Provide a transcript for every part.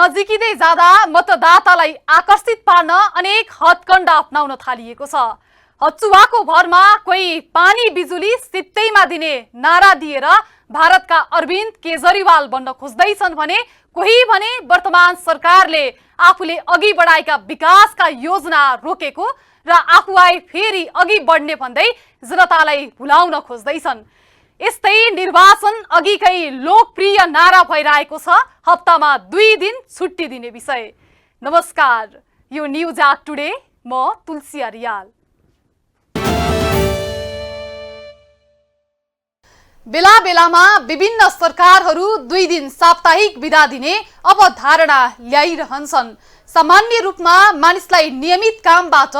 नजिकिँदै जाँदा मतदातालाई आकर्षित पार्न अनेक हथकण्डा अपनाउन थालिएको छ। हचुवाको भरमा कोही पानी बिजुली सित्तैमा दिने नारा दिएर भारतका अरविन्द केजरीवाल बन्न खोज्दैछन् भने कोही भने वर्तमान सरकारले आफूले अघि बढाएका विकासका योजना रोकेको र आफूलाई फेरि अघि बढ्ने भन्दै जनतालाई भुलाउन खोज्दैछन्। यस्तै निर्वाचन अघिकै लोकप्रिय नारा भइरहेको छ हप्तामा 2 दिन छुट्टी दिने विषय। नमस्कार, यो न्युज आट टुडे, म तुलसी आर्याल। बेला बेलामा विभिन्न सरकारहरू 2 दिन साप्ताहिक बिदा दिने अवधारणा ल्याइरहन्छन्। सामान्य रूपमा मानिसलाई नियमित कामबाट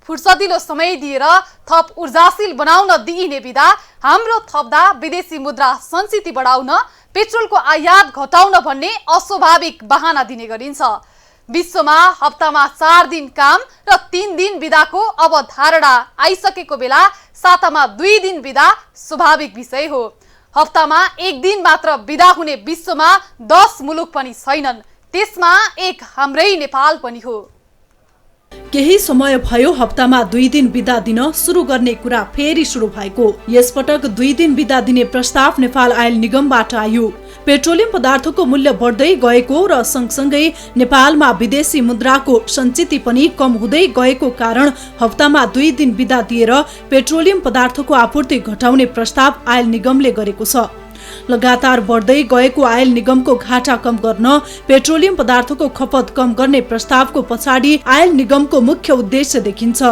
फुर्सदिलो समय दिएर थप ऊर्जाशील बनाउन दिइने बिदा हाम्रो थप्दा विदेशी मुद्रा सञ्चित बढाउन, पेट्रोलको आयात घटाउन भन्ने अस्वाभाविक बहाना दिने गरिन्छ। विश्वमा हप्तामा 4 दिन काम र 3 दिन बिदाको अवधारणा आइसकेको बेला सातामा 2 दिन बिदा स्वाभाविक विषय हो। हप्तामा 1 दिन मात्र बिदा हुने विश्वमा 10 मुलुक पनि छैनन्, त्यसमा एक हाम्रै नेपाल पनि हो। केही समय भयो हप्तामा 2 दिन बिदा दिन सुरु गर्ने कुरा फेरि सुरु भएको। यसपटक 2 दिन बिदा दिने प्रस्ताव नेपाल आयल निगमबाट आयो। पेट्रोलियम पदार्थको मूल्य बढ्दै गएको र सँगसँगै नेपालमा विदेशी मुद्राको सञ्चित पनि कम हुँदै गएको कारण हप्तामा 2 दिन बिदा दिएर पेट्रोलियम पदार्थको आपूर्ति घटाउने प्रस्ताव आयल निगमले गरेको छ। लगातार बढ्दै गएको आयल निगमको घाटा कम गर्न पेट्रोलियम पदार्थको खपत कम गर्ने प्रस्तावको पछाडि आयल निगमको मुख्य उद्देश्य देखिन्छ।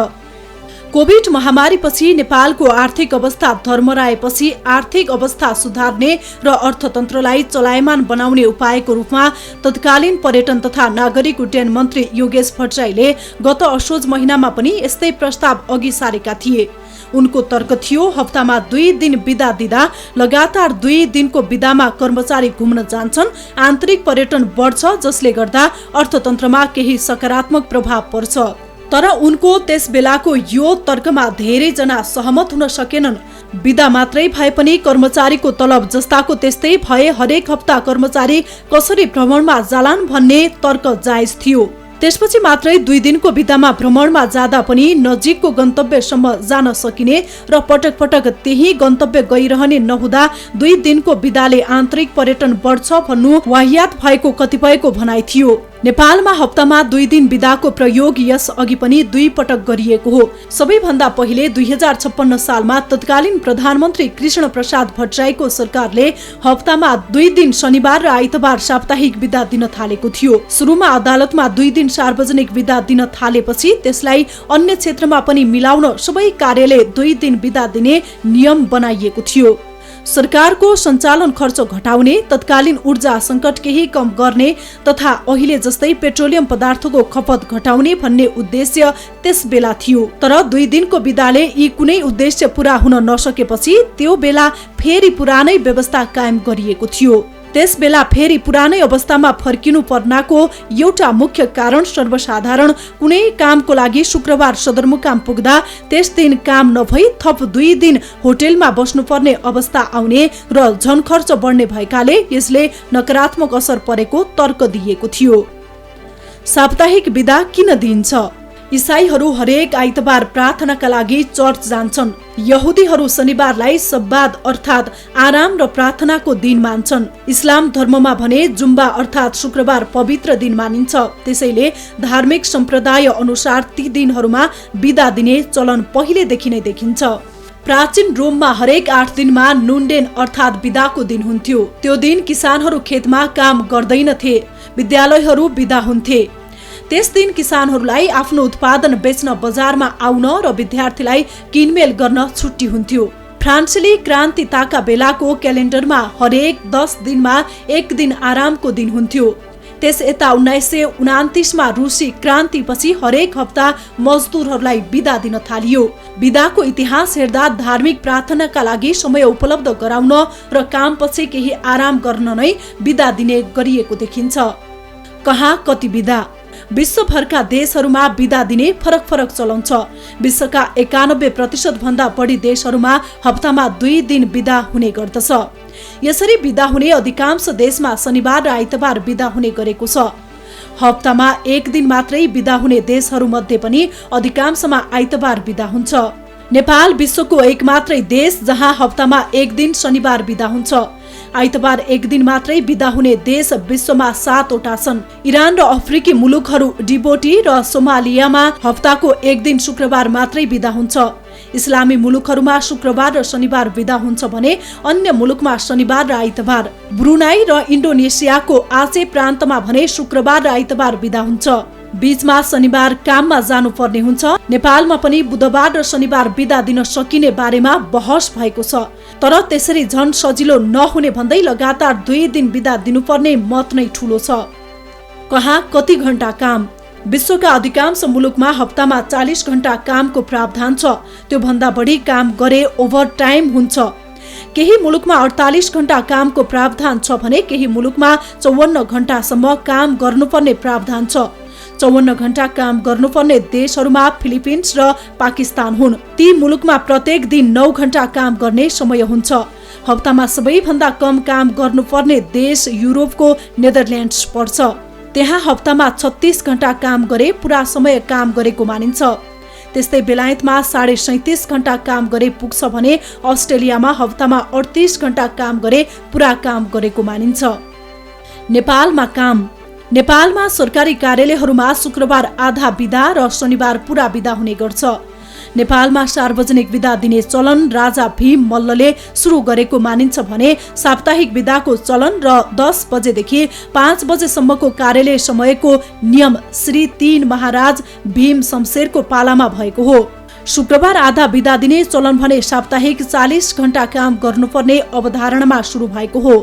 कोभिड महामारीपछि नेपालको आर्थिक अवस्था धर्मराएपछि आर्थिक अवस्था सुधार्ने र अर्थतन्त्रलाई चलायमान बनाउने उपायको रूपमा तत्कालीन पर्यटन तथा नागरिक उड्डयन मन्त्री योगेश भट्टराईले गत असोज महिनामा पनि यस्तै प्रस्ताव अघि सारेका थिए। उनको तर्क थियो हप्तामा 2 दिन बिदा दिँदा लगातार 2 दिनको बिदामा कर्मचारी घुम्न जान्छन्, आन्तरिक पर्यटन बढ्छ, जसले गर्दा अर्थतन्त्रमा केही सकारात्मक प्रभाव पर्छ। तर उनको त्यस बेलाको यो तर्कमा धेरै जना सहमत हुन सकेनन्। बिदा मात्रै भए पनि कर्मचारीको तलब जस्ताको त्यस्तै भए हरेक हप्ता कर्मचारी कसरी भ्रमणमा जालान् भन्ने तर्क जायज थियो। त्यसपछि मात्रै 2 दिनको बिदामा भ्रमणमा जाँदा पनि नजिकको गन्तव्यसम्म जान सकिने र पटक पटक त्यही गन्तव्य गइरहने नहुँदा 2 दिनको बिदाले आन्तरिक पर्यटन बढ्छ भन्नु वाहियात भएको कतिपयको भनाइ थियो। नेपालमा हप्तामा 2 दिन बिदाको प्रयोग यस अघि पनि 2 पटक गरिएको हो। सबैभन्दा पहिले 2056 सालमा तत्कालीन प्रधानमन्त्री कृष्ण प्रसाद भट्टराईको सरकारले हप्तामा 2 दिन शनिबार र आइतबार साप्ताहिक बिदा दिन थालेको थियो। सुरुमा अदालतमा 2 दिन सार्वजनिक बिदा दिन थालेपछि त्यसलाई अन्य क्षेत्रमा पनि मिलाउन सबै कार्यालय 2 दिन बिदा दिने नियम बनाइएको थियो। सरकारको सञ्चालन खर्च घटाउने, तत्कालीन ऊर्जा संकट केही कम गर्ने तथा अहिले जस्तै पेट्रोलियम पदार्थको खपत घटाउने भन्ने उद्देश्य त्यस बेला थियो। तर 2 दिनको बिदाले यी कुनै उद्देश्य पूरा हुन नसकेपछि त्यो बेला फेरि पुरानै व्यवस्था कायम गरिएको थियो। त्यस बेला फेरि पुरानै अवस्थामा फर्किनु पर्नाको एउटा मुख्य कारण सर्वसाधारण कुनै कामको लागि शुक्रबार सदरमुकाम पुग्दा त्यस दिन काम नभई थप 2 दिन होटेलमा बस्नुपर्ने अवस्था आउने र झन खर्च बढ्ने भएकाले यसले नकारात्मक असर परेको तर्क दिएको थियो। साप्ताहिक बिदा किन दिइन्छ? इसाईहरू हरेक आइतबार प्रार्थनाका लागि चर्च जान्छन्। यहुदीहरू शनिबारलाई सब्बात अर्थात् आराम र प्रार्थनाको दिन मान्छन्। इस्लाम धर्ममा भने जुम्बा अर्थात् शुक्रबार पवित्र दिन मानिन्छ। त्यसैले धार्मिक सम्प्रदाय अनुसार ती दिनहरूमा बिदा दिने चलन पहिलेदेखि नै देखिन्छ। प्राचीन रोममा हरेक 8 दिनमा नुनडेन अर्थात् बिदाको दिन हुन्थ्यो। त्यो दिन किसानहरू खेतमा काम गर्दैनथे, विद्यालयहरू बिदा हुन्थे। त्यस दिन किसानहरूलाई आफ्नो उत्पादन बेच्न बजारमा आउन र विद्यार्थीलाई किनमेल गर्न छुट्टी हुन्थ्यो। फ्रान्सेली क्रान्ति ताका बेलाको क्यालेन्डरमा हरेक 10 दिनमा 1 दिन आरामको दिन हुन्थ्यो। त्यस यता 1929 मा रुसी क्रान्तिपछि हरेक हप्ता मजदुरहरूलाई बिदा दिन थालियो। बिदाको इतिहास हेर्दा धार्मिक प्रार्थनाका लागि समय उपलब्ध गराउन र कामपछि केही आराम गर्न नै बिदा दिने गरिएको देखिन्छ। कहाँ कति बिदा? विश्वभरका देशहरूमा बिदा दिने फरक फरक चलन छ। विश्वका 91% भन्दा बढी देशहरूमा हप्तामा 2 दिन बिदा हुने गर्दछ। यसरी बिदा हुने अधिकांश देशमा शनिबार र आइतबार बिदा हुने गरेको छ। हप्तामा एक दिन मात्रै बिदा हुने देशहरूमध्ये पनि अधिकांशमा आइतबार बिदा हुन्छ। नेपाल विश्वको एक मात्रै देश जहाँ हप्तामा एक दिन शनिबार बिदा हुन्छ। आइतबार एक दिन मात्रै बिदा हुने देश विश्वमा 7 वटा छन्। इरान र अफ्रिकी मुलुकहरू डिबोटी र सोमालियामा हप्ताको एक दिन शुक्रबार मात्रै बिदा हुन्छ। इस्लामी मुलुकहरूमा शुक्रबार र शनिबार बिदा हुन्छ भने अन्य मुलुकमा शनिबार र आइतबार। ब्रुनाई र इन्डोनेसियाको आचे प्रान्तमा भने शुक्रबार र आइतबार बिदा हुन्छ। बीचमा शनिबार काममा जानुपर्ने हुन्छ। नेपालमा पनि बुधबार र शनिबार बिदा दिन सकिने बारेमा बहस भएको छ, तर त्यसरी झन सजिलो नहुने भन्दै लगातार 2 दिन बिदा दिनुपर्ने मत नै ठूलो छ। कहाँ कति घण्टा काम? विश्वका अधिकांश मुलुकमा हप्तामा 40 घण्टा कामको प्रावधान छ। त्यो भन्दा बढी काम गरे ओभर टाइम हुन्छ। केही मुलुकमा 48 घण्टा कामको प्रावधान छ भने केही मुलुकमा 54 घण्टासम्म काम गर्नुपर्ने प्रावधान छ। 54 घण्टा काम गर्नुपर्ने देशहरूमा फिलिपिन्स र पाकिस्तान हुन्। ती मुलुकमा प्रत्येक दिन 9 घण्टा काम गर्ने समय हुन्छ। हप्तामा सबैभन्दा कम काम गर्नुपर्ने देश युरोपको नेदरल्यान्ड्स पर्छ। त्यहाँ हप्तामा 36 घण्टा काम गरे पूरा समय काम गरेको मानिन्छ। त्यस्तै बेलायतमा 37.5 घण्टा काम गरे पुग्छ भने अस्ट्रेलियामा हप्तामा 38 घण्टा काम गरे पूरा काम गरेको मानिन्छ। नेपालमा काम। नेपालमा सरकारी कार्यालयहरूमा शुक्रबार आधा बिदा र शनिबार पूरा बिदा हुने गर्छ। नेपालमा सार्वजनिक बिदा दिने चलन राजा भीम मल्लले सुरु गरेको मानिन्छ भने साप्ताहिक बिदाको चलन र 10 बजेदेखि 5 बजेसम्मको कार्यालय समयको नियम श्री 3 महाराज भीम शमशेरको पालामा भएको हो। शुक्रबार आधा बिदा दिने चलन भने साप्ताहिक 40 घण्टा काम गर्नुपर्ने अवधारणामा सुरु भएको हो।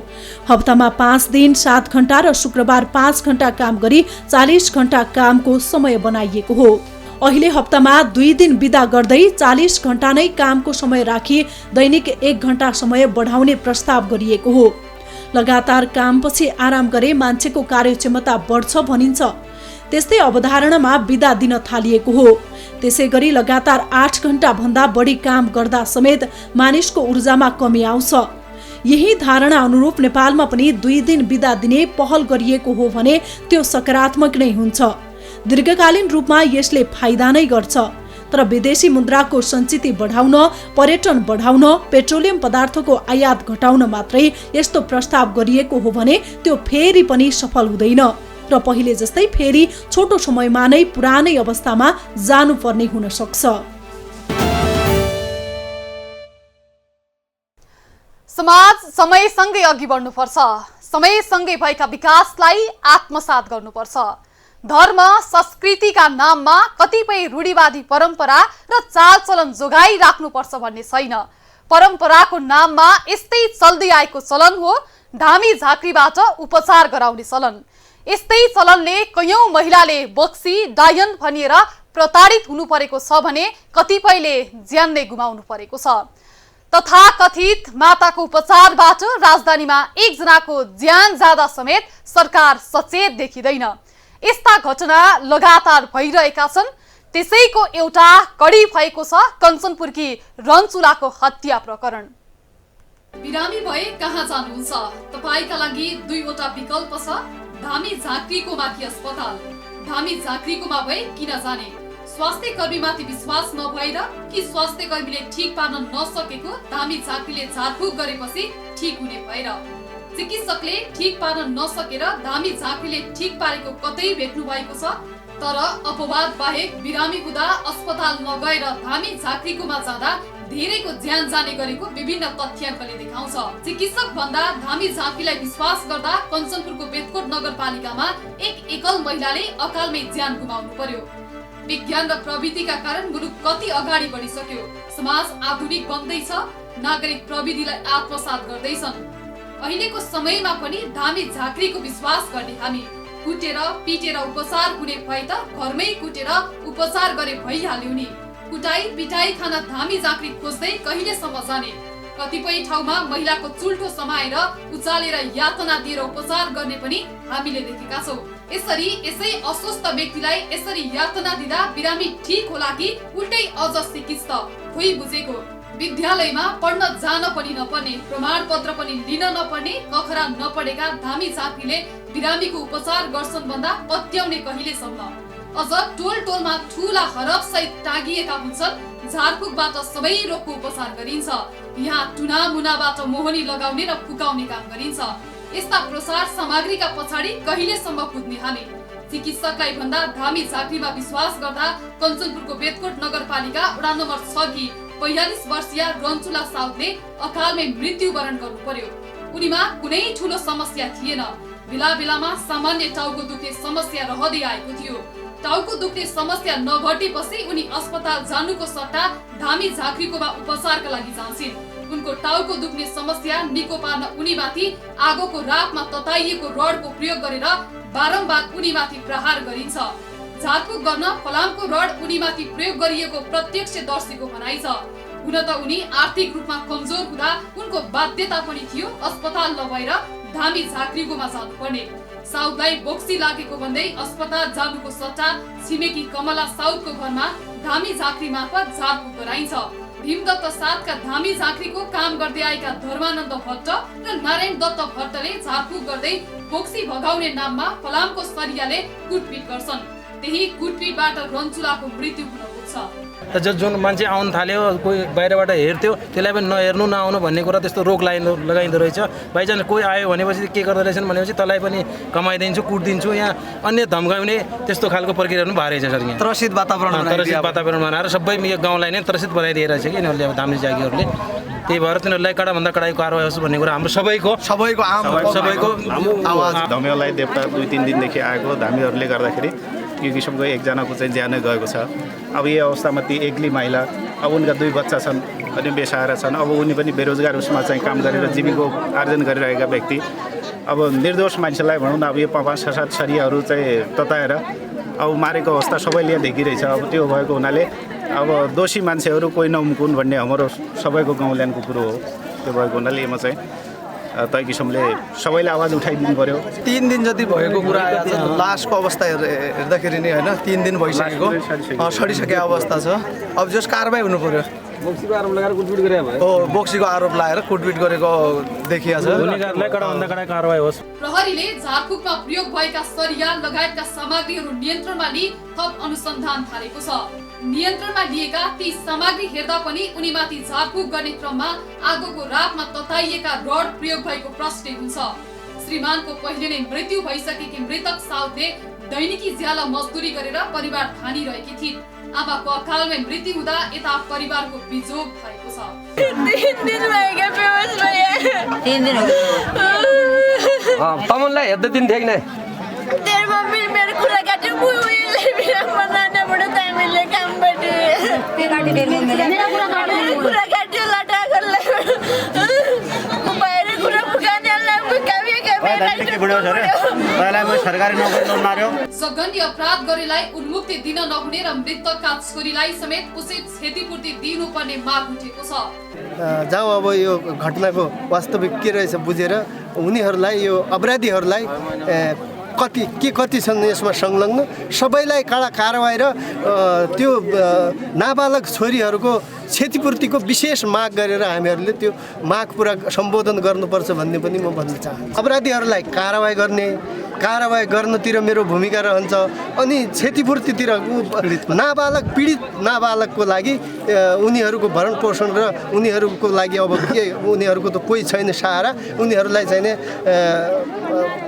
हप्तामा 5 दिन 7 घण्टा र शुक्रबार 5 घण्टा काम गरी 40 घण्टा कामको समय बनाइएको हो। अहिले हप्तामा 2 दिन बिदा गर्दै 40 घण्टा नै कामको समय राखी दैनिक 1 घण्टा समय बढाउने प्रस्ताव गरिएको हो। लगातार कामपछि आराम गरे मान्छेको कार्यक्षमता बढ्छ भनिन्छ। त्यस्तै अवधारणामा बिदा दिन थालिएको हो। त्यसैगरी लगातार 8 घण्टा भन्दा बढी काम गर्दा समेत मानिसको ऊर्जामा कमी आउँछ। यही धारणा अनुरूप नेपालमा पनि 2 दिन बिदा दिने पहल गरिएको हो भने त्यो सकारात्मक नै हुन्छ। दीर्घकालीन रूपमा यसले फाइदा नै गर्छ। तर विदेशी मुद्राको सञ्चिति बढाउन, पर्यटन बढाउन, पेट्रोलियम पदार्थको आयात घटाउन मात्रै यस्तो प्रस्ताव गरिएको हो भने त्यो फेरि पनि सफल हुँदैन र पहिले जस्तै फेरि छोटो समयमा नै पुरानै अवस्थामा जानुपर्ने हुन सक्छ। समाज समयसँगै अघि बढ्नुपर्छ। समयसँगै भएका विकासलाई आत्मसात गर्नुपर्छ। धर्म संस्कृतिका नाममा कतिपय रूढिवादी परम्परा र चालचलन जोगाई राख्नुपर्छ भन्ने छैन। परम्पराको नाममा यस्तै चल्दै आएको चलन हो धामी झाँक्रीबाट उपचार गराउने चलन। यस्तै चलनले कयौं महिलाले बक्सी डायन भनिएर प्रताडित हुनु परेको छ भने कतिपयले ज्यान नै गुमाउनु परेको छ। तथाकथित माताको उपचारबाट राजधानीमा एकजनाको ज्यान जाँदा समेत सरकार सचेत देखिँदैन। यस्ता घटना लगातार भइरहेका छन्। त्यसैको एउटा कडी भएको छ कञ्चनपुरकी रन्चुलाको हत्या प्रकरण। बिरामी भए कहाँ जानुहुन्छ? तपाईका लागि 2 वटा विकल्प छ। धामी झाँक्रीको माथि अस्पताल। धामी झाँक्रीकोमा भए किन जाने? स्वास्थ्य कर्मीमाथि विश्वास नभएर कि स्वास्थ्य कर्मीले ठीक पार्न नसकेको धामी झाँक्रीले झारफुक गरेपछि ठीक हुने भएर? चिकित्सकले ठीक पार्न नसकेर धामी झाँक्रीले ठीक पारेको कतै भेट्नु भएको छ? तर अपवाद बाहेक बिरामी हुँदा अस्पताल नगएर धामी झाँक्रीकोमा जाँदा धेरैको ज्यान जाने गरेको विभिन्न तथ्याङ्कले देखाउँछ। चिकित्सक भन्दा धामी झाँक्रीलाई विश्वास गर्दा कञ्चनपुरको बेतकोट नगरपालिकामा एक एकल महिलाले अकालमै ज्यान गुमाउनु पर्यो। विज्ञान र प्रविधिका कारण मुलुक कति अगाडि बढिसक्यो। समाज आधुनिक बन्दैछ। नागरिक प्रविधिलाई आत्मसात गर्दैछन्। अहिलेको समयमा पनि धामी झाँक्रीको विश्वास गर्ने हामी कुटेर पिटेर उपचार हुने भए त घरमै कुटेर उपचार गरे भइहाल्यो नि। कुटाई पिटाई खान धामी झाँक्री खोज्दै कहिलेसम्म जाने? कतिपय ठाउँमा महिलाको चुल्ठो समाएर उचालेर यातना दिएर उपचार गर्ने पनि हामीले देखेका छौँ। यसै अस्वस्थ व्यक्तिलाई यसरी यातना दिँदा बिरामी ठीक होला कि उल्टै अझ सिकिस्त? खोइ बुझेको। विद्यालयमा पढ्न जान पनि नपर्ने, प्रमाणपत्र पनि लिन नपर्ने, कखरा नपढेका धामी झाँक्रीले बिरामीको उपचार गर्छन् भन्दा पत्याउने कहिलेसम्म? अझ टोल टोलमा ठूला हरफ सहित टाँगिएका हुन्छन्। झारफुकबाट सबै रोगको उपचार गरिन्छ। यहाँ टुना मुनाबाट मोहनी लगाउने र फुकाउने काम गरिन्छ। यस्ता प्रसार सामग्रीका पछाडि कहिलेसम्म कुद्ने हामी? चिकित्सकलाई भन्दा धामी झाँक्रीमा विश्वास गर्दा कञ्चनपुरको बेतकोट नगरपालिका वडा नम्बर 6 की 45 वर्षीय रन्चुला साउदले अकालमै मृत्युवरण गर्नु पर्यो। उनीमा कुनै ठूलो समस्या थिएन। बेला बेलामा सामान्य टाउको दुख्ने समस्या रहँदै आएको थियो। टाउको दुख्ने समस्या नघटेपछि उनी अस्पताल जानुको सट्टा धामी झाँक्रीकोमा उपचारका लागि जान्छन्। उनको टाउको दुख्ने समस्या निको पार्न उनीमाथि आगोको रापमा तताइएको रडको प्रयोग गरेर बारम्बार उनीमाथि प्रहार गरिन्छ। झारफुक गर्न फलामको रड उनीमाथि प्रयोग गरिएको प्रत्यक्षदर्शीको भनाइ छ। हुन त उनी आर्थिक रूपमा कमजोर हुँदा उनको बाध्यता पनि थियो अस्पताल नभएर धामी झाँक्रीकोमा जानुपर्ने। साउदलाई बोक्सी लागेको भन्दै अस्पताल जानुको सट्टा छिमेकी कमला साउदको घरमा धामी झाँक्री मार्फत झारफुक गराइन्छ। भीमदत्त साथका धामी झाँक्रीको काम गर्दै आएका धर्मानन्द भट्ट र नारायण दत्त भट्टले झारफुक गर्दै बोक्सी भगाउने नाममा फलामको सरियाले कुटपिट गर्छन्। त्यही कुटपिटबाट रन्चुलाको मृत्यु हुन पुग्छ। जुन मान्छे आउन थाल्यो, कोही बाहिरबाट हेर्थ्यो, त्यसलाई पनि नहेर्नु नआउनु भन्ने कुरा त्यस्तो रोक लगाइँदो रहेछ। बाइचान्स कोही आयो भनेपछि के गर्दो रहेछन् भनेपछि तँलाई पनि कमाइदिन्छु, कुट्दिन्छु, यहाँ अन्य धम्काउने त्यस्तो खालको प्रक्रिया पनि भइरहेछ सर। यहाँ त्रसित वातावरण बनाएर सबै यो गाउँलाई नै त्रसित बनाइदिएर छ कि यिनीहरूले अब धामी झाँक्रीहरूले। त्यही भएर तिनीहरूलाई कडाभन्दा कडाई कारवाही होस् भन्ने कुरा हाम्रो सबैको आवाज। धमियालाई देवता 2-3 दिनदेखि आएको धामीहरूले गर्दाखेरि यो किसिमको एकजनाको चाहिँ ज्यानै गएको छ। अब यो अवस्थामा ती एक्लै महिला, अब उनका 2 बच्चा छन् अनि बेसाएर छन्। अब उनी पनि बेरोजगार उसमा चाहिँ काम गरेर जीविको आर्जन गरिरहेका व्यक्ति। अब निर्दोष मान्छेलाई भनौँ न, अब यो 5-7 छरियाहरू चाहिँ तताएर अब मारेको अवस्था सबैले देखिरहेछ। अब त्यो भएको हुनाले अब दोषी मान्छेहरू कोही नउम्कुन् भन्ने हाम्रो सबैको गाउँल्यानको कुरो हो। त्यो भएको हुनाले म चाहिँ तय किसिमले सबैले आवाज उठाइदिनु पर्यो। 3 दिन जति भएको कुरा आएको छ। लास्टको अवस्था हेर्दाखेरि नै होइन, 3 दिन भइसकेको सडिसकेको अवस्था छ। अब जस कारबाही हुनु पर्यो। बोक्सीको आरोप लगाएर कुटपिट गरे भयो। बोक्सीको आरोप लगाएर कुटपिट गरेको देखिया छ। उनीहरूलाई कडाभन्दा कडाई कारवाही होस्। प्रहरीले झारफुकमा प्रयोग भएका सरिया लगायतका सामग्रीहरू नियन्त्रणमा लिई थप अनुसन्धान थालेको छ। नियन्त्रणमा लिएका ती सामग्री हेर्दा पनि उनीमाथि झारफुक गर्ने क्रममा आगोको रापमा तताइएका रड प्रयोग भएको प्रश्न हुन्छ। श्रीमानको पहिले नै मृत्यु भइसकेकी मृतक साउदले दैनिकी ज्याला मजदुरी गरेर परिवार धानिरहेकी थिइन्। आमाको अकालमै मृत्यु हुँदा यता परिवारको बिजोग भएको छ। 3 दिन तमनलाई हेर्दै दिन थिएन तेरो मम्मी मेरो कुरा काट्यो बुइले बिराम बनाने बडो तामीले काम बटे के काटी तेरो मम्मीले मेरो कुरा काट्यो लाटा गल्ले बाहिर कुरा फुकानेलाई फुकावे के बुढो छ रे पहिला म सरकारी नोकरी लोन मार्यो। सघन अपराध गरेलाई उन्मुक्ति दिन नहुने र मृतकका छोरीलाई समेत उचित क्षतिपूर्ति दिनुपर्ने माग उठेको छ। जाउँ अब यो घटनाको वास्तविक के रहेछ बुझेर उनीहरूलाई, यो अपराधीहरूलाई कति छन् यसमा संलग्न सबैलाई कडा कारवाही र त्यो नाबालक छोरीहरूको क्षतिपूर्तिको विशेष माग गरेर हामीहरूले त्यो माग पुरा सम्बोधन गर्नुपर्छ भन्ने पनि म भन्न चाहन्छु। अपराधीहरूलाई कारवाही गर्नतिर मेरो भूमिका रहन्छ। अनि क्षतिपूर्तितिर पीडित नाबालकको लागि उनीहरूको भरण पोषण र उनीहरूको लागि अब के उनीहरूको त कोही छैन सहारा, उनीहरूलाई चाहिने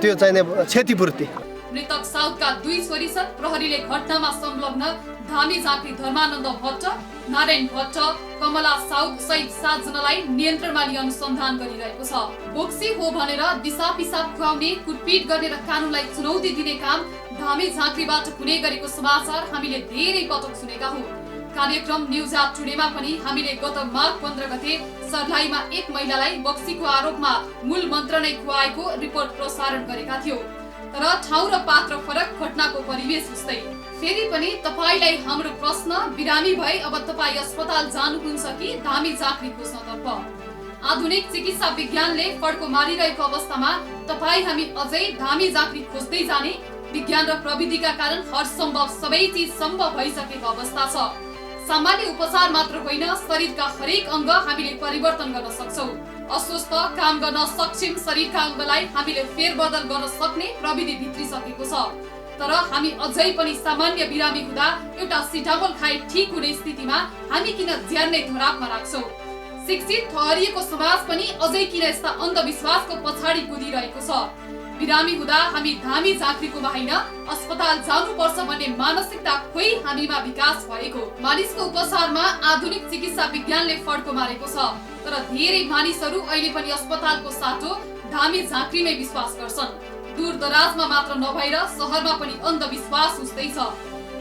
त्यो चाहिने क्षतिपूर्ति। मृतक साउदका 2 छोरी छन्। प्रहरीले घटनामा संलग्न धामी झाँक्री धर्मानन्द भट्ट, नारायण भट्ट, कमला साउद सहित 7 जनालाई नियन्त्रणमा लिई अनुसन्धान गरिरहेको छ। बोक्सी हो भनेर दिशा पिसाब खुवाउने, कुटपिट गर्ने र कानुनलाई चुनौती दिने काम धामी झाँक्रीबाट हुने गरेको समाचार हामीले धेरै पटक सुनेका हौं। कार्यक्रम न्युज एट टुडेमा पनि हामीले गत माघ 15 गते सर्लाहीमा एक महिलालाई बोक्सीको आरोपमा मूल मन्त्र नै खुवाएको रिपोर्ट प्रसारण गरेका थियौं। तर ठाउँ र पात्र फरक, घटनाको परिवेश उस्तै। फेरि पनि तपाईलाई हाम्रो प्रश्न, बिरामी भए अब तपाई अस्पताल जानुहुन्छ कि धामी झाँक्री खोज्नतर्फ? आधुनिक चिकित्सा विज्ञानले फड्को मारिरहेको अवस्थामा तपाई हामी अझै धामी झाँक्री खोज्दै जाने? विज्ञान र प्रविधिका कारण हर सम्भव सबै चिज सम्भव भइसकेको अवस्था छ। सामान्य उपचार मात्र होइन, शरीरका हरेक अङ्ग हामीले परिवर्तन गर्न सक्छौँ। अस्वस्थ काम गर्न सक्षम शरीरका अङ्गलाई हामीले फेरबदल गर्न सक्ने प्रविधि भित्रिसकेको छ। तर हामी अझै पनि सामान्य बिरामी हुँदा एउटा सिटामोल खाई ठिक हुने स्थितिमा हामी किन ज्यान नै धरापमा राख्छौँ? शिक्षित ठहरिएको समाज पनि अझै किन यस्ता अन्धविश्वासको पछाडि कुदिरहेको छ? बिरामी हुँदा हामी धामी झाँक्रीकोमा होइन, अस्पताल जानुपर्छ भन्ने मानसिकता खोइ हामीमा विकास भएको। मानिसको उपचारमा आधुनिक चिकित्सा विज्ञानले फड्को मारेको छ, तर धेरै मानिसहरू अहिले पनि अस्पतालको साटो धामी झाँक्रीमै विश्वास गर्छन्। दूर दराजमा मात्र नभएर शहरमा पनि अन्धविश्वास उस्दैछ।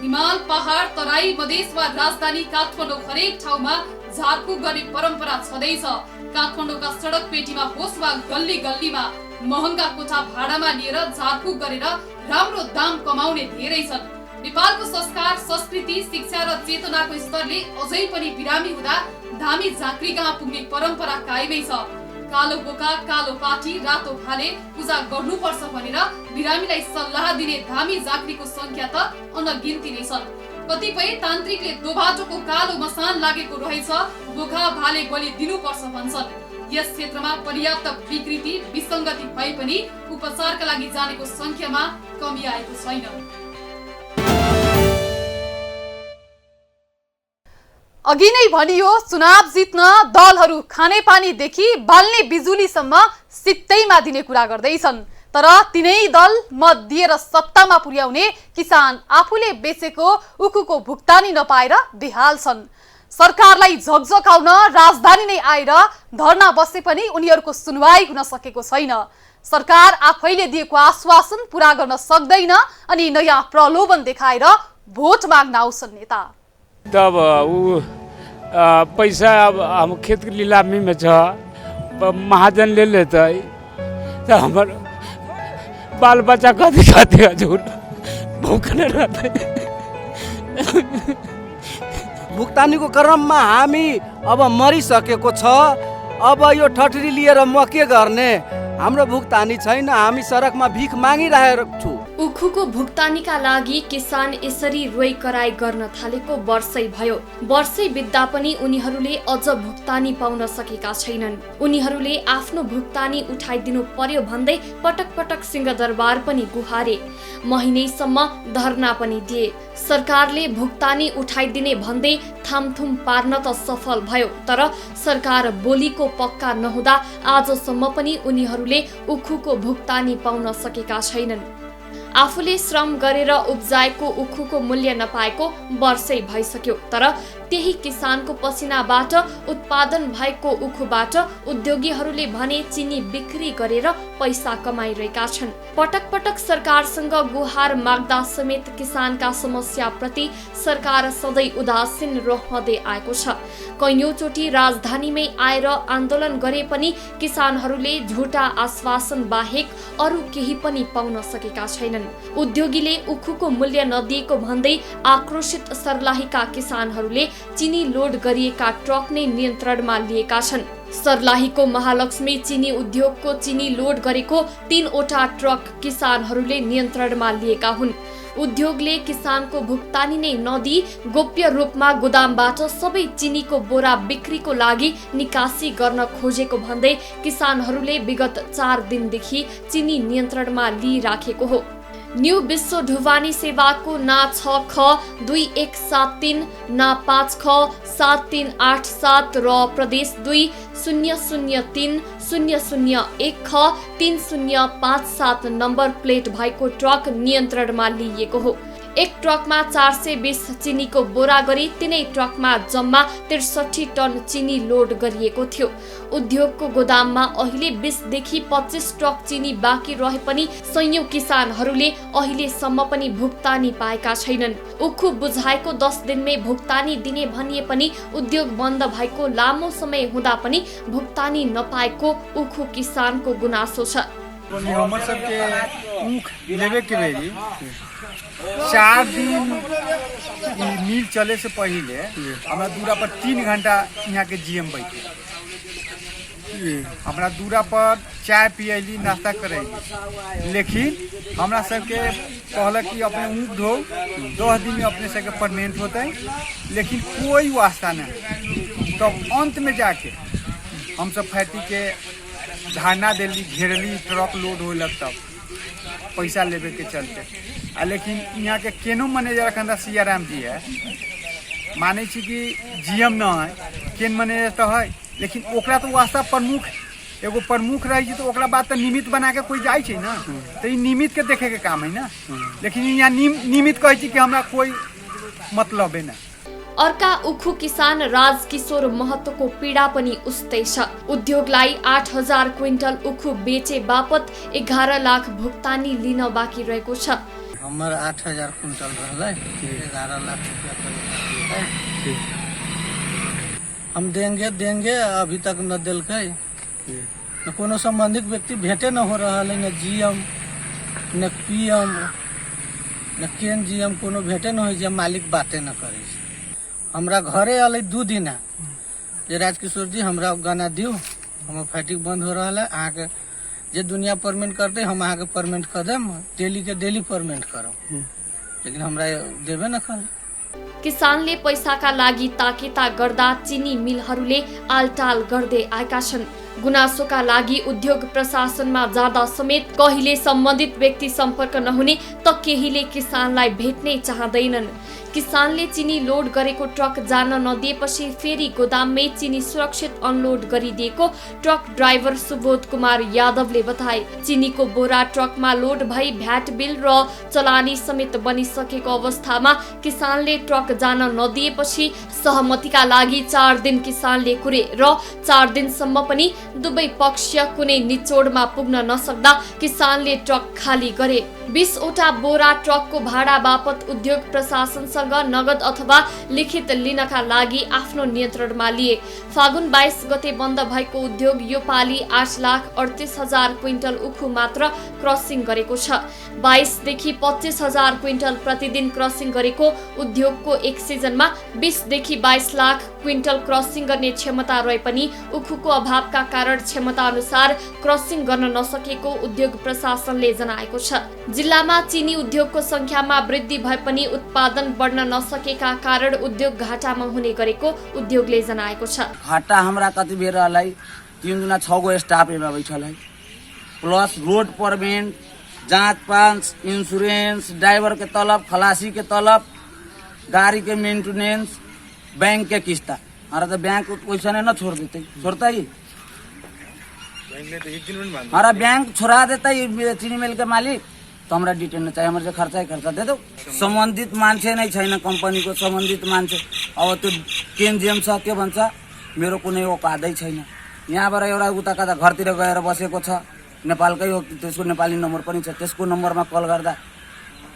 हिमाल, पहाड, तराई, मधेस वा राजधानी काठमाडौँ हरेक ठाउँमा झारफुक गर्ने परम्परा छँदैछ। काठमाडौँका सडक पेटीमा होस् वा गल्ली गल्लीमा महँगा कोठा भाडामा लिएर झारफुक गरेर राम्रो दाम कमाउने धेरै छन्। नेपालको संस्कार, संस्कृति, शिक्षा र चेतनाको स्तरले अझै पनि बिरामी हुँदा धामी झाँक्री कहाँ पुग्ने परम्परा कायमै छ। कालो बोका, कालो पाठी, रातो भाले पूजा गर्नुपर्छ भनेर बिरामीलाई सल्लाह दिने धामी झाँक्रीको संख्या त अनगिन्ती नै छन्। कतिपय तान्त्रिकले दोबाटोको कालो मसान लागेको रहेछ, बोका भाले बलि दिनुपर्छ भन्छन्। यस क्षेत्रमा पर्याप्त विकृति, विसङ्गति भए पनि उपचारका लागि जानेको संख्यामा कमी आएको छैन। अघि नै भनियो, चुनाव जित्न दलहरू खानेपानीदेखि बाल्ने बिजुलीसम्म सित्तैमा दिने कुरा गर्दैछन्। तर तिनै दल मत दिएर सत्तामा पुर्याउने किसान आफूले बेचेको उखुको भुक्तानी नपाएर बेहाल छन्। सरकारलाई झकझकाउन राजधानी नै आएर धरना बसे पनि उनीहरूको सुनवाई हुन सकेको छैन। सरकार आफैले दिएको आश्वासन पूरा गर्न सक्दैन अनि नयाँ प्रलोभन देखाएर भोट माग्न आउँछन् नेता। तब पैसा अब हम खेत की नीलामी में छ, महाजन ले लेता है तो हमारे बाल बच्चा कथी खाते हजुर भूखले रहते। भुक्तानीको क्रममा हामी अब मरिसकेको छ। अब यो ठठरी लिएर म के गर्ने? हाम्रो भुक्तानी छैन, हामी सडकमा भिख मागिरहेको छु। उखुको भुक्तानीका लागि किसान यसरी रोइ कराई गर्न थालेको वर्षै भयो। वर्षै बित्दा पनि उनीहरूले अझ भुक्तानी पाउन सकेका छैनन्। उनीहरूले आफ्नो भुक्तानी उठाइदिनु पर्यो भन्दै पटक पटक सिंहदरबार पनि गुहारे, महिनैसम्म धरना पनि दिए। सरकारले भुक्तानी उठाइदिने भन्दै थामथुम पार्न त सफल भयो, तर सरकार बोलीको पक्का नहुँदा आजसम्म पनि उनीहरूले उखुको भुक्तानी पाउन सकेका छैनन्। आफूले श्रम गरेर उब्जाएको उखुको मूल्य नपाएको वर्षै भइसक्यो, तर त्यही किसानको पसिनाबाट उत्पादन भएको उखुबाट उद्योगीहरूले भने चिनी बिक्री गरेर पैसा कमाइरहेका छन्। पटक पटक सरकारसँग गुहार माग्दा समेत किसानका समस्याप्रति सरकार सधैँ उदासीन रहँदै आएको छ। कैयौँचोटि राजधानीमै आएर आन्दोलन गरे पनि किसानहरूले झुटा आश्वासन बाहेक अरू केही पनि पाउन सकेका छैनन्। उद्योगीले उखुको मूल्य नदिएको भन्दै आक्रोशित सर्लाहीका किसानहरूले चिनी लोड गरिएका ट्रक नै नियन्त्रणमा लिएका छन्। सर्लाहीको महालक्ष्मी चिनी उद्योगको चिनी लोड गरेको 3वटा ट्रक किसानहरूले नियन्त्रणमा लिएका हुन्। उद्योगले किसानको भुक्तानी नै नदिई गोप्य रूपमा गोदामबाट सबै चिनीको बोरा बिक्रीको लागि निकासी गर्न खोजेको भन्दै किसानहरूले विगत 4 दिनदेखि चिनी नियन्त्रणमा लिइराखेको हो। न्यू विश्व ढुवानी सेवाको ना 6ख2173 ना 5ख7387 र प्रदेश 2 003-001ख3057 नम्बर प्लेट भएको ट्रक नियन्त्रणमा लिइएको हो। एक ट्रकमा 420 चिनीको बोरा गरी तिनै ट्रकमा जम्मा 63 टन चिनी लोड गरिएको थियो। उद्योगको गोदाममा अहिले 20 देखि 25 ट्रक चिनी बाँकी रहे पनि सयौं किसानहरूले अहिलेसम्म पनि भुक्तानी पाएका छैनन्। उखु बुझाएको 10 दिनमै भुक्तानी दिने भनिए पनि उद्योग बन्द भएको लामो समय हुँदा पनि भुक्तानी नपाएको उखु किसानको गुनासो छ। हमर सबके ऊख लेवे के बेरी 4 दिन मिल चले से पहले हमरा दूरा पर 3 घंटा यहाँ के जीएम बैठे, हमरा दूरा पर चाय पियली, नाश्ता करैली, लेकिन हमरा सबके कहलक कि अपने ऊँट धो 10 दिन में अपने से परमानेंट होता है, लेकिन कोई वास्ता नहीं। तो अंत में जाके हम सब फैटी के धारणा दिल्ली घेरली, ट्रक लोड हो लग तब पैसा लेवे के चलते। लेकिन यहाँ के केनो मैनेजर अखन सियाराम जी है, माने छी कि जीएम न है, केन मैनेजर तो है, लेकिन ओकरा तो वास्ता प्रमुख एगो प्रमुख रही छै, तो ओकरा बाद तो निमित्त बना के कोई जाए छै ना, तो ये निमित्त के देखे के काम है ना। लेकिन यहाँ निमित्त कहे छी कि हमरा कोई मतलब है ना। अर्का उखु किसान राजकिशोर महतोको पीडा पनि उस्तै छ। उद्योगलाई 8000 क्विन्टल उखु बेचे बापत 11 लाख भुक्तानी लिन बाँकी रहेको छ। हमर 8000 क्विंटल रहलै, 11 लाख रुपया हम देंगे अभी तक न दिलकै। न कोनो संबंधित व्यक्ति भेंटे न हो रहा है, न जीएम न पीएम न केन जीएम कोनो भेंटे न हो जे मालिक बाते न करे। हमरा घरे अलै 2 दिन जे राजकिशोर जी हमरा गाना दियो, हमर फैटिक बंद हो रहा है, अहाँ के जे दुनिया परमेंट करते हम अहाँ के परमेंट कर देम, डेली के डेली परमेंट करब, लेकिन हमरा देबे न कर। किसानले पैसाका लागि ताकेता गर्दा चिनी मिलहरूले आलटाल गर्दै आएका छन्। गुनासोका लागि उद्योग प्रशासनमा जाँदा समेत कहिले सम्बन्धित व्यक्ति सम्पर्क नहुने त केहीले किसानलाई भेट्नै चाहँदैनन्। किसानले चिनी लोड गरेको ट्रक जान नदिएपछि फेरि गोदाममै चिनी सुरक्षित अनलोड गरिदिएको ट्रक ड्राइभर सुबोध कुमार यादवले बताए। चिनीको बोरा ट्रकमा लोड भई भ्याट बिल र चलानी समेत बनिसकेको अवस्थामा किसानले ट्रक जान नदिएपछि सहमतिका लागि 4 दिन किसानले कुरे र 4 दिनसम्म पनि दुवै पक्ष कुनै निचोडमा पुग्न नसक्दा किसानले ट्रक खाली गरे। 20 वटा बोरा ट्रकको भाडा बापत उद्योग प्रशासनसँग नगद अथवा लिखित लिनका लागि आफ्नो नियन्त्रणमा लिए। फागुन 22 गते बन्द भएको उद्योग यो पाली 8,38,000 क्विन्टल उखु मात्र क्रसिङ गरेको छ। 22 देखि 25,000 क्विन्टल प्रतिदिन क्रसिङ गरेको उद्योगको एक सिजनमा 20 देखि 22 लाख क्विन्टल क्रसिङ गर्ने क्षमता रहे पनि उखुको अभावका कारण क्षमता अनुसार क्रसिङ गर्न नसकेको उद्योग प्रशासनले जनाएको छ। जिल्लामा चिनी उद्योगको संख्यामा वृद्धि भए पनि उत्पादन बढ्न नसकेका कारण उद्योग घाटामा हुने गरेको उद्योगले जनाएको छ। घाटा हमरा कति बेर रहलै, 3 गुना 6 गो स्टाफ एमा बैठल है, प्लस रोड परमेंट, जांच पांच, इंश्योरेंस, ड्राइवर के तलब, खलासी के तलब, गाड़ी के मेंटेनेंस, बैंक के किस्ता। हमारा तो बैंक पैसा नहीं ना छोड़ देते, छोड़ता ही हमारा बैंक छोड़ा देता ही चीनी मिल के मालिक, तो हमरा डिटेल चाहिए, हमारे जो खर्चा है खर्चा दे दो। संबंधित मान्छे नहीं छैन कंपनी को, संबंधित मान्छे अब त्यो केन जेम छ के भन्छ, मेरो कुनै औकादै छैन। यहाँबाट एउटा उता कता घरतिर गएर बसेको छ, नेपालकै हो, त्यसको नेपाली नम्बर पनि छ, त्यसको नम्बरमा कल गर्दा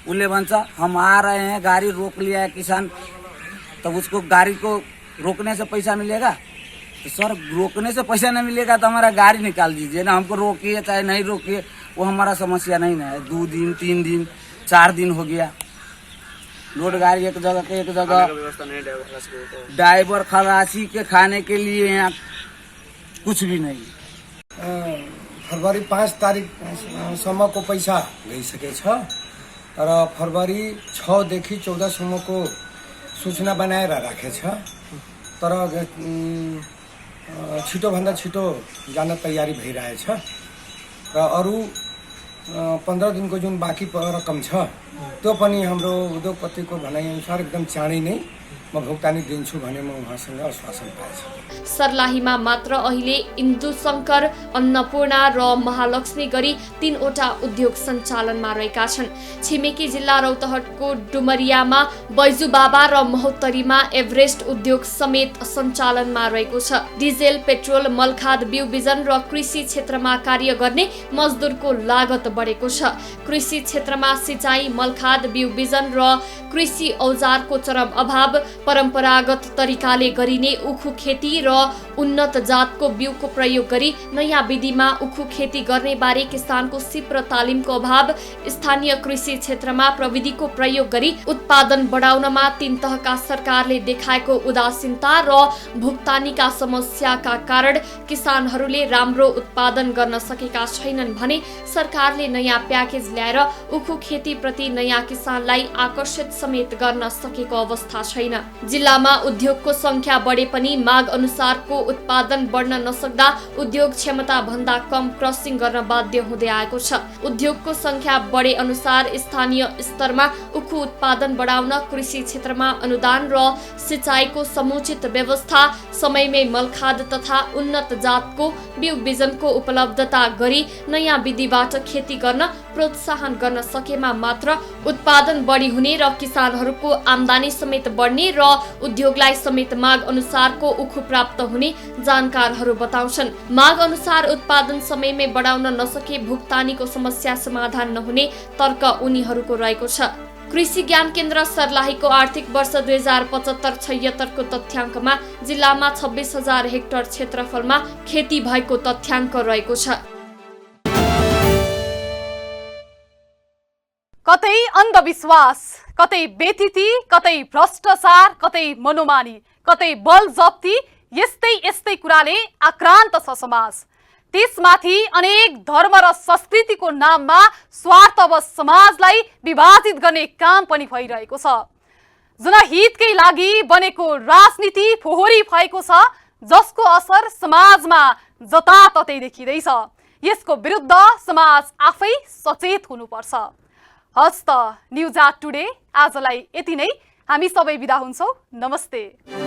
उसले भन्छ हम आ रहे हैं, गाड़ी रोक लिया है किसान, तब उसको गाड़ी को रोकने से पैसा मिलेगा? तो सर रोकने से पैसा नहीं मिलेगा तो हमारा गाड़ी निकाल दीजिए ना, हमको रोकिए चाहे नहीं रोकिए, वो हमारा समस्या नहीं है। 2 दिन 3 दिन 4 दिन हो गया, लोड गाड़ी एक जगह के एक जगह, ड्राइवर खलासी के खाने के लिए यहाँ कुछ भी नहीं। फरवरी 5 तारिकसम्मको पैसा गइसकेछ र फरवरी 6 देखि 14 सम्मको सूचना बनाएर राखेछ, तर छिटोभन्दा छिटो जान तयारी भइरहेछ र अरू 15 दिनको जुन बाँकी रकम छ त्यो पनि हाम्रो उद्योगपतिको भनाइअनुसार एकदम चाँडै नै म भुक्तानी दिन्छु भने म उहाँसँग आश्वासन पाएछु। सर्लाहीमा मात्र अहिले इन्दु शङ्कर, अन्नपूर्णा र महालक्ष्मी गरी 3 वटा उद्योग सञ्चालनमा रहेका छन्। छिमेकी जिल्ला रौतहटको डुमरियामा बैजु बाबा र महोत्तरीमा एभरेस्ट उद्योग समेत सञ्चालनमा रहेको छ। डिजेल, पेट्रोल, मलखाद, बिउ बिजन र कृषि क्षेत्रमा कार्य गर्ने मजदुरको लागत बढेको छ। कृषि क्षेत्रमा सिँचाइ, मलखाद, बिउ बिजन र कृषि औजारको चरम अभाव, परम्परागत तरिकाले गरिने उखु खेती र उन्नत जातको बिउको प्रयोग गरी नयाँ विधिमा उखु खेती गर्ने बारे किसानको सिप र तालिमको अभाव, स्थानीय कृषि क्षेत्रमा प्रविधिको प्रयोग गरी उत्पादन बढाउनमा तीन तहका सरकारले देखाएको उदासीनता र भुक्तानीका समस्याका कारण किसानहरूले राम्रो उत्पादन गर्न सकेका छैनन् भने सरकारले नयाँ प्याकेज ल्याएर उखु खेतीप्रति नयाँ किसानलाई आकर्षित समेत गर्न सकेको अवस्था छैन। जिल्लामा उद्योगको संख्या बढे पनि माग अनुसारको उत्पादन बढ्न नसक्दा उद्योग क्षमता भन्दा कम क्रसिङ गर्न बाध्य हुँदै आएको छ। उद्योगको संख्या बढे अनुसार स्थानीय स्तरमा उखु उत्पादन बढाउन कृषि क्षेत्रमा अनुदान र सिँचाइको समुचित व्यवस्था, समयमै मलखाद तथा उन्नत जातको बिउ बिजनको उपलब्धता गरी नयाँ विधिबाट खेती गर्न प्रोत्साहन गर्न सकेमा मात्र उत्पादन बढी हुने र किसानहरूको आम्दानी समेत बढ्ने र उद्योगलाई समेत माग अनुसारको उखु प्राप्त हुने जानकारहरू बताउँछन्। माग अनुसार उत्पादन समयमै बढाउन नसके भुक्तानीको समस्या समाधान नहुने तर्क उनीहरूको रहेको छ। कृषि ज्ञान केन्द्र सर्लाहीको आर्थिक वर्ष 2075-76 को तथ्याङ्कमा जिल्लामा 26,000 हेक्टर क्षेत्रफलमा खेती भएको तथ्याङ्क रहेको छ। कतै अन्धविश्वास, कतै बेथिति, कतै भ्रष्टाचार, कतै मनोमानी, कतै बल जप्ती, यस्तै कुराले आक्रान्त छ समाज। त्यसमाथि अनेक धर्म र संस्कृतिको नाममा स्वार्थवश समाजलाई विभाजित गर्ने काम पनि भइरहेको छ। जनहितकै लागि बनेको राजनीति फोहोरी भएको छ, जसको असर समाजमा जताततै देखिँदैछ। यसको विरुद्ध समाज आफै सचेत हुनुपर्छ। हस्त न्युज आट टुडे आजलाई यति नै। हामी सबै बिदा हुन्छौँ। नमस्ते।